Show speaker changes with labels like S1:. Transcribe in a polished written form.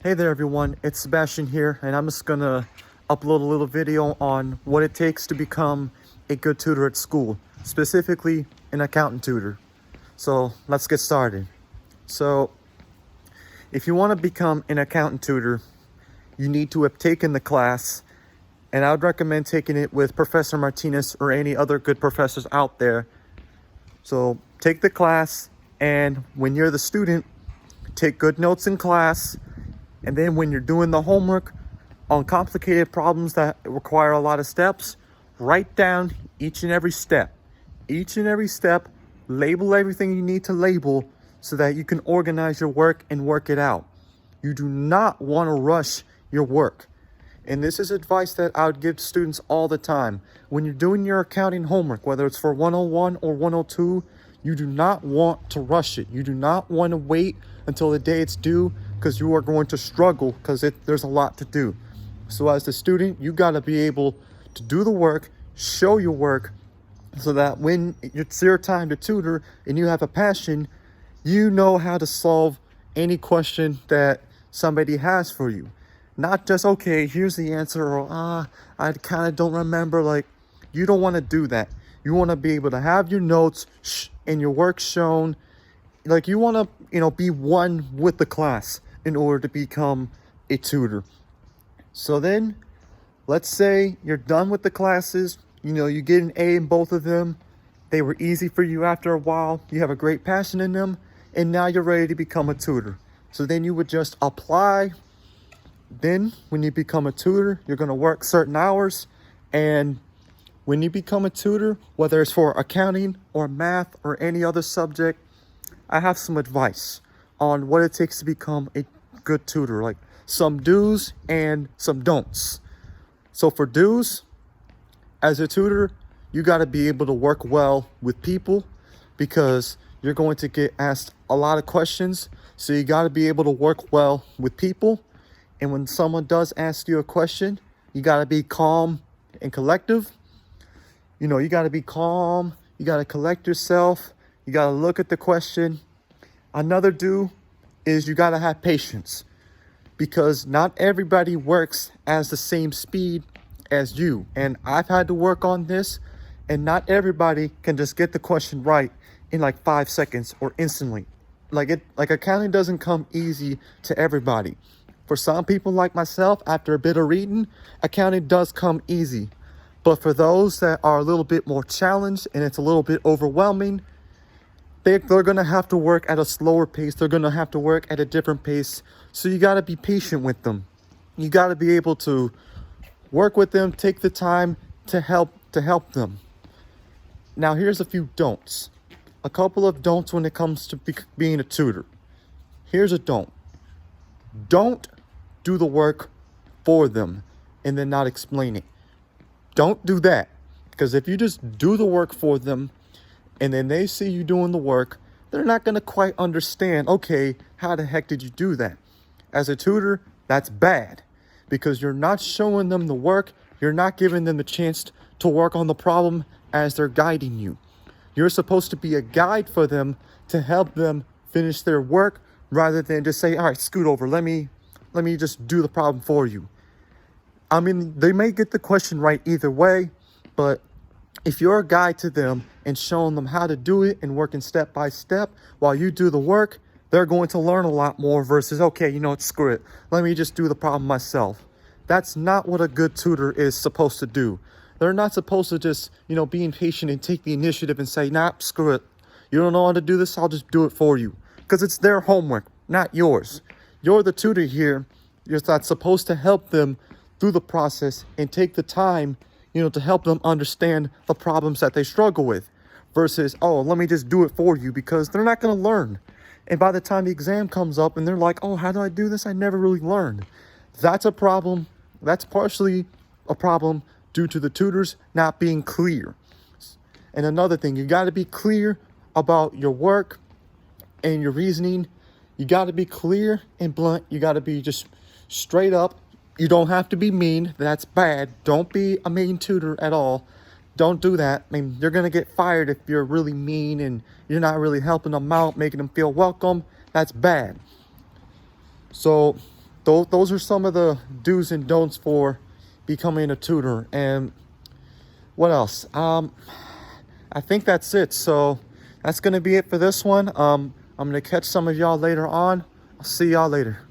S1: Hey there everyone, it's Sebastian here, and I'm just gonna upload a little video on what it takes to become a good tutor at school, specifically an accountant tutor. So let's get started. So if you want to become an accountant tutor, you need to have taken the class, and I would recommend taking it with Professor Martinez or any other good professors out there. So take the class, and when you're the student, take good notes in class. And then when you're doing the homework on complicated problems that require a lot of steps, write down each and every step. Each and every step, label everything you need to label so that you can organize your work and work it out. You do not want to rush your work. And this is advice that I would give to students all the time. When you're doing your accounting homework, whether it's for 101 or 102, you do not want to rush it. You do not want to wait until the day it's due, because you are going to struggle because there's a lot to do. So as the student, you got to be able to do the work, show your work, so that when it's your time to tutor and you have a passion, you know how to solve any question that somebody has for you. Not just, okay, here's the answer, or I kind of don't remember. Like, you don't want to do that. You want to be able to have your notes and your work shown. Like, you want to, be one with the class in order to become a tutor. So then, let's say you're done with the classes. You get an A in both of them. They were easy for you after a while. You have a great passion in them. And now you're ready to become a tutor. So then you would just apply. Then when you become a tutor, you're going to work certain hours. And when you become a tutor, whether it's for accounting or math or any other subject, I have some advice on what it takes to become a good tutor, like some do's and some don'ts. So for do's, as a tutor, you got to be able to work well with people, because you're going to get asked a lot of questions. So you got to be able to work well with people. And when someone does ask you a question, you got to be calm and collective. You got to be calm. You got to collect yourself. You got to look at the question. Another do is you got to have patience, because not everybody works as the same speed as you. And I've had to work on this, and not everybody can just get the question right in like 5 seconds or instantly. Like accounting doesn't come easy to everybody. For some people like myself, after a bit of reading, accounting does come easy. But for those that are a little bit more challenged and it's a little bit overwhelming, they're going to have to work at a slower pace. They're going to have to work at a different pace. So you got to be patient with them. You got to be able to work with them, take the time to help them. Now, here's a few don'ts. A couple of don'ts when it comes to being a tutor. Here's a don't. Don't do the work for them and then not explain it. Don't do that. Because if you just do the work for them, and then they see you doing the work, they're not going to quite understand, okay, how the heck did you do that? As a tutor, that's bad, because you're not showing them the work. You're not giving them the chance to work on the problem as they're guiding you. You're supposed to be a guide for them to help them finish their work, rather than just say, all right, scoot over. Let me just do the problem for you. I mean, they may get the question right either way, but if you're a guide to them and showing them how to do it and working step by step while you do the work, they're going to learn a lot more versus, okay, screw it. Let me just do the problem myself. That's not what a good tutor is supposed to do. They're not supposed to just, be impatient and take the initiative and say, nah, screw it. You don't know how to do this, I'll just do it for you. Because it's their homework, not yours. You're the tutor here. You're not supposed to help them through the process and take the time to help them understand the problems that they struggle with, versus, oh, let me just do it for you, because they're not going to learn. And by the time the exam comes up and they're like, oh, how do I do this? I never really learned. That's a problem. That's partially a problem due to the tutors not being clear. And another thing, you got to be clear about your work and your reasoning. You got to be clear and blunt. You got to be just straight up. You don't have to be mean. That's bad. Don't be a mean tutor at all. Don't do that. I mean, you're going to get fired if you're really mean and you're not really helping them out, making them feel welcome. That's bad. So those are some of the do's and don'ts for becoming a tutor. And what else? I think that's it. So that's going to be it for this one. I'm going to catch some of y'all later on. I'll see y'all later.